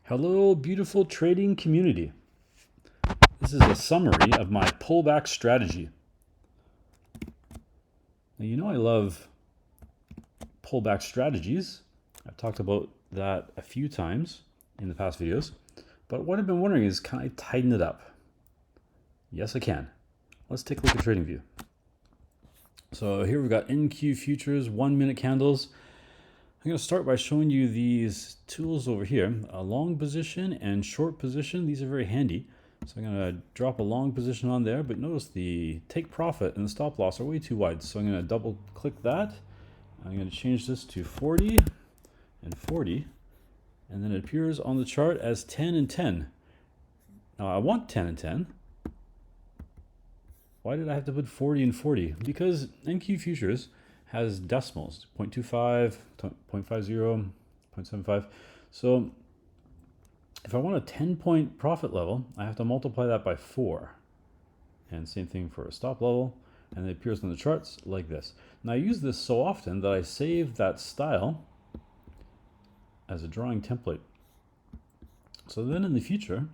Hello, beautiful trading community. This is a summary of my pullback strategy. Now, you know I love pullback strategies. I've talked about that a few times in the past videos. But what I've been wondering is, can I tighten it up? Yes, I can. Let's take a look at TradingView. So here we've got NQ futures, 1 minute candles. I'm going to start by showing you these tools over here, a long position and short position. These are very handy. So I'm going to drop a long position on there, but notice the take profit and the stop loss are way too wide. So I'm going to double click that. I'm going to change this to 40 and 40, and then it appears on the chart as 10 and 10. Now I want 10 and 10. Why did I have to put 40 and 40? Because NQ futures has decimals, 0.25, 0.50, 0.75. So if I want a 10-point profit level, I have to multiply that by 4. And same thing for a stop level, and it appears on the charts like this. Now I use this so often that I save that style as a drawing template. So then in the future,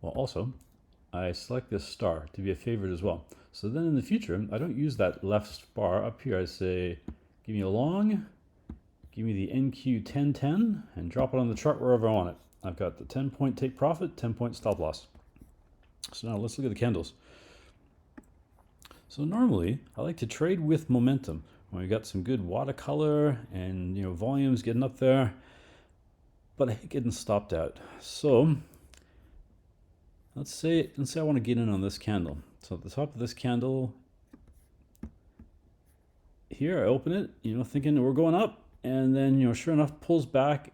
well, also, I select this star to be a favorite as well. So then in the future, I don't use that left bar up here. I say, give me a long, give me the NQ 1010, and drop it on the chart wherever I want it. I've got the 10-point take profit, 10-point stop loss. So now let's look at the candles. So normally, I like to trade with momentum. When we got some good Waddah color and volumes getting up there, but I hate getting stopped out. So let's say I want to get in on this candle. So at the top of this candle here, I open it, thinking we're going up, and then sure enough, pulls back.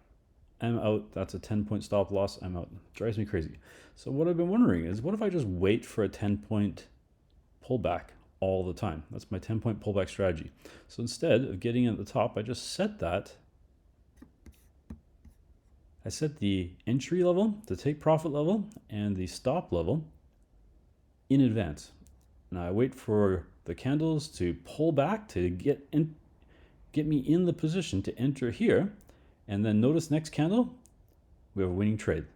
I'm out. That's a 10-point stop loss. I'm out. Drives me crazy. So what I've been wondering is, what if I just wait for a 10-point pullback all the time? That's my 10-point pullback strategy. So instead of getting at the top, I just set that. I set the entry level, the take profit level, and the stop level in advance. Now I wait for the candles to pull back to get me in the position to enter here, and then notice next candle, we have a winning trade.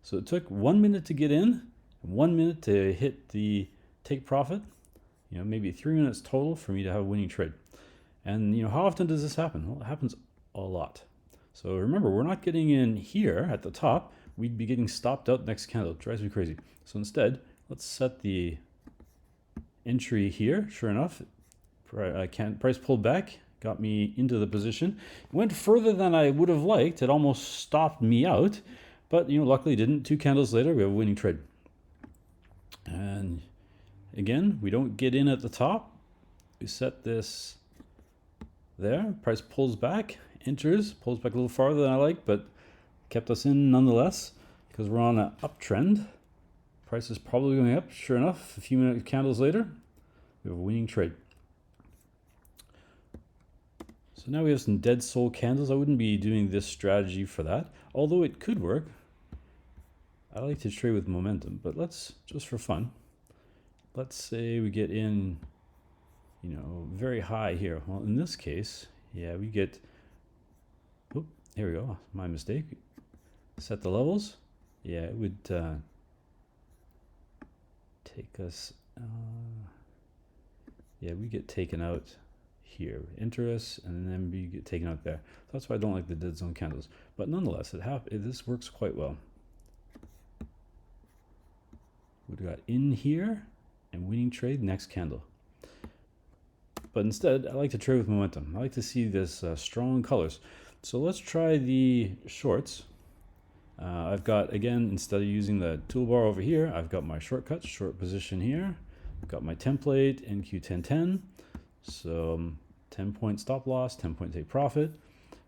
So it took 1 minute to get in, 1 minute to hit the take profit, maybe 3 minutes total for me to have a winning trade. And how often does this happen? Well, it happens a lot. So remember, we're not getting in here at the top. We'd be getting stopped out next candle. It drives me crazy. So instead, let's set the entry here. Sure enough, price pulled back, got me into the position. It went further than I would have liked. It almost stopped me out, but luckily it didn't. 2 candles later, we have a winning trade. And again, we don't get in at the top. We set this there. Price pulls back, enters, pulls back a little farther than I like, but kept us in nonetheless because we're on an uptrend. Price is probably going up. Sure enough, a few minute candles later, we have a winning trade. So now we have some dead soul candles. I wouldn't be doing this strategy for that, although it could work. I like to trade with momentum, but let's, just for fun, let's say we get in, very high here. Well, in this case, yeah, we get, here we go, my mistake. Set the levels. Yeah, it would take us, yeah, we get taken out here. Enter us, and then we get taken out there. So that's why I don't like the dead zone candles. But nonetheless, this works quite well. We've got in here and winning trade next candle. But instead, I like to trade with momentum. I like to see this strong colors. So let's try the shorts. I've got, again, instead of using the toolbar over here, I've got my shortcuts, short position here. I've got my template, NQ 1010. So 10-point stop loss, 10-point take profit.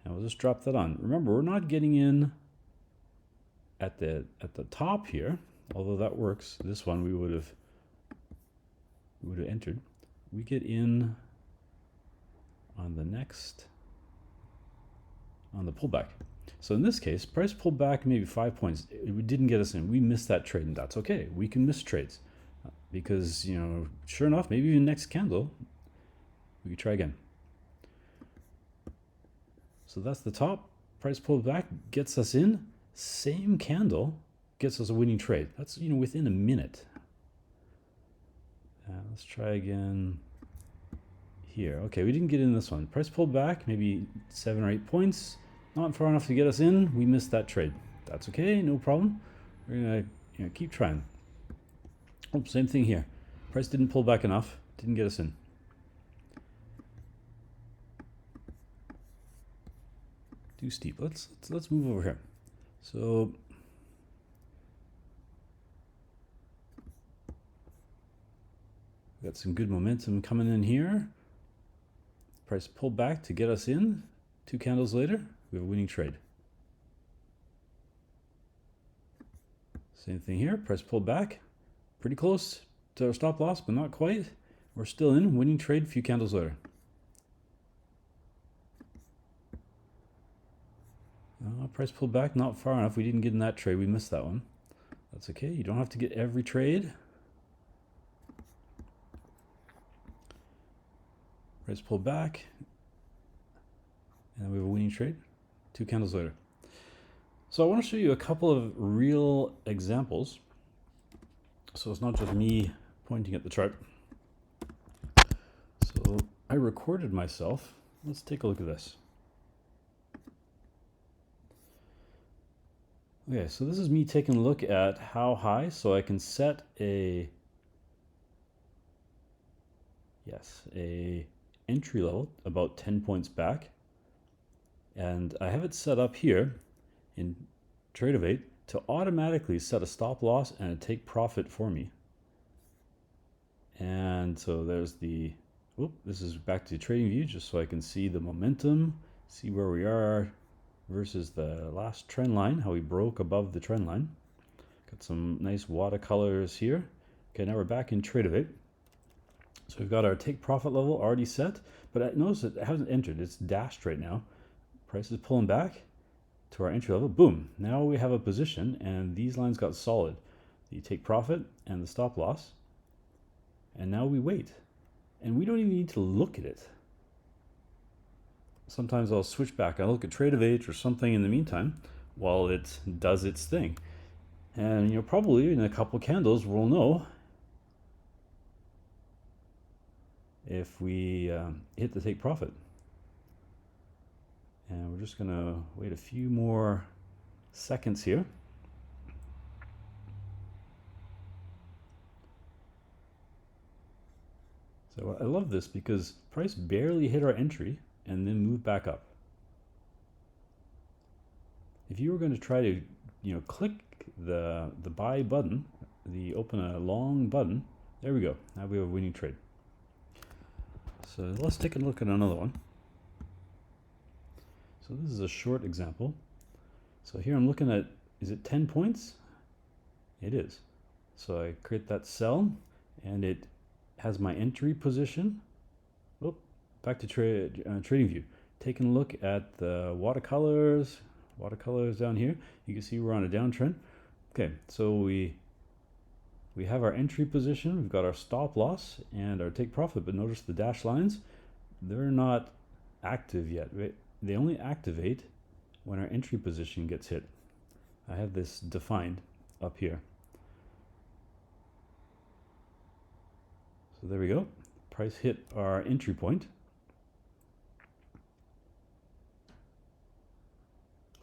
And we'll just drop that on. Remember, we're not getting in at the top here, although that works. This one we would have entered. We get in on the next, on the pullback. So in this case, price pulled back maybe 5 points. We didn't get us in. We missed that trade, and that's okay. We can miss trades because, sure enough, maybe even next candle, we could try again. So that's the top. price pulled back, gets us in, same candle, gets us a winning trade. That's, you know, within a minute. Let's try again here. Okay, we didn't get in this one. Price pulled back, maybe 7 or 8 points. Not far enough to get us in. We missed that trade. That's okay, no problem. We're gonna, you know, keep trying. Oh, same thing here. Price didn't pull back enough. Didn't get us in. Too steep. Let's move over here. So got some good momentum coming in here. Price pulled back to get us in. 2 candles later, we have a winning trade. Same thing here. Price pulled back. Pretty close to our stop loss, but not quite. We're still in. Winning trade a few candles later. Price pulled back, not far enough. We didn't get in that trade. We missed that one. That's okay. You don't have to get every trade. Price pulled back. And then we have a winning trade 2 candles later. So I want to show you a couple of real examples. So it's not just me pointing at the chart. So I recorded myself. Let's take a look at this. Okay, so this is me taking a look at how high, so I can set a entry level about 10 points back. And I have it set up here in TradingView to automatically set a stop loss and a take profit for me. And so there's the, this is back to TradingView just so I can see the momentum, see where we are versus the last trend line, how we broke above the trend line. Got some nice Waddah colors here. Okay, now we're back in TradingView. So we've got our take profit level already set, but notice it hasn't entered. It's dashed right now. Price is pulling back to our entry level. Boom. Now we have a position, and these lines got solid. The take profit and the stop loss. And now we wait. And we don't even need to look at it. Sometimes I'll switch back. I'll look at TradingView or something in the meantime while it does its thing. And, you know, probably in a couple candles we'll know if we hit the take profit. And we're just going to wait a few more seconds here. So I love this because price barely hit our entry and then moved back up. If you were going to try to, you know, click the buy button, the open a long button, there we go. Now we have a winning trade. So let's take a look at another one. So this is a short example. So here I'm looking at, is it 10 points? It is. So I create that sell and it has my entry position. Oh, back to TradingView. Taking a look at the watercolors down here. You can see we're on a downtrend. Okay, so we have our entry position, we've got our stop loss and our take profit, but notice the dashed lines, they're not active yet. They only activate when our entry position gets hit. I have this defined up here. So there we go. Price hit our entry point.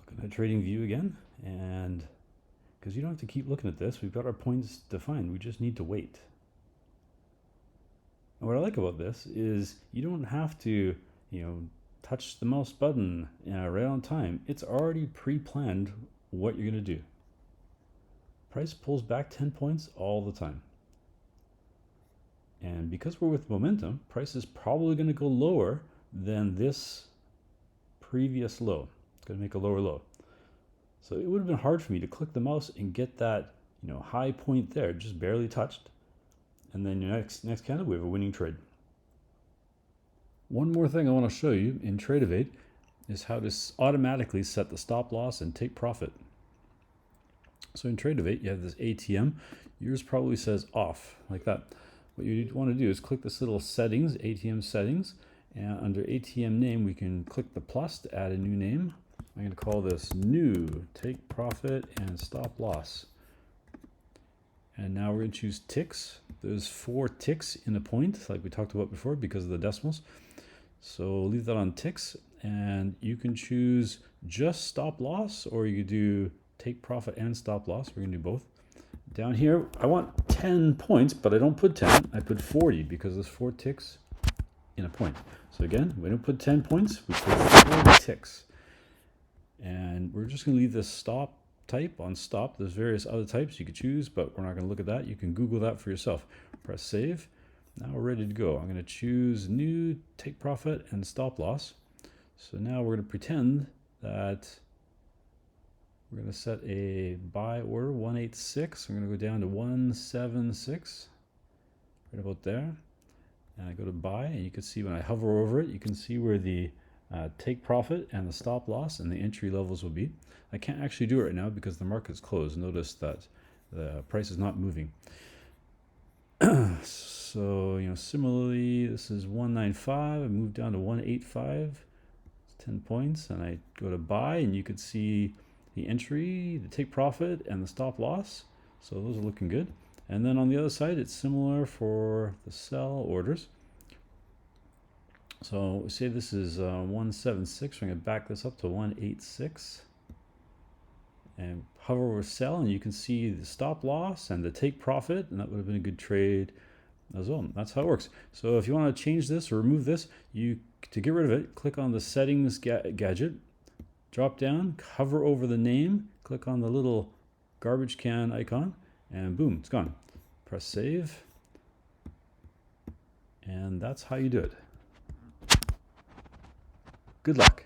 Looking at TradingView again, and because you don't have to keep looking at this, we've got our points defined. We just need to wait. And what I like about this is you don't have to, you know, touch the mouse button right on time. It's already pre-planned what you're going to do. Price pulls back 10 points all the time. And because we're with momentum, price is probably going to go lower than this previous low. It's going to make a lower low. So it would have been hard for me to click the mouse and get that, you know, high point there, just barely touched. And then your next candle, we have a winning trade. One more thing I want to show you in TradingView is how to automatically set the stop loss and take profit. So in TradingView, you have this ATM. Yours probably says off, like that. What you want to do is click this little settings, ATM settings, and under ATM name, we can click the plus to add a new name. I'm going to call this new take profit and stop loss. And now we're going to choose ticks. There's 4 ticks in a point, like we talked about before, because of the decimals. So leave that on ticks, and you can choose just stop loss, or you could do take profit and stop loss. We're going to do both. Down here, I want 10 points, but I don't put 10. I put 40 because there's 4 ticks in a point. So again, we don't put 10 points, we put 40 ticks. And we're just going to leave this stop type on stop. There's various other types you could choose, but we're not going to look at that. You can Google that for yourself. Press save. Now we're ready to go. I'm going to choose new take profit and stop loss. So now we're going to pretend that we're going to set a buy order 186. I'm going to go down to 176, right about there. And I go to buy, and you can see when I hover over it, you can see where the take profit and the stop loss and the entry levels will be. I can't actually do it right now because the market's closed. Notice that the price is not moving. So, similarly, this is 195. I move down to 185. It's 10 points, and I go to buy, and you can see the entry, the take profit, and the stop loss. So those are looking good. And then on the other side, it's similar for the sell orders. So say this is 176. We're going to back this up to 186 and hover over sell, and you can see the stop loss and the take profit, and that would have been a good trade as well. That's how it works. So if you want to change this or remove this, to get rid of it, click on the settings gadget, drop down, hover over the name, click on the little garbage can icon, and boom, it's gone. Press save, and that's how you do it. Good luck.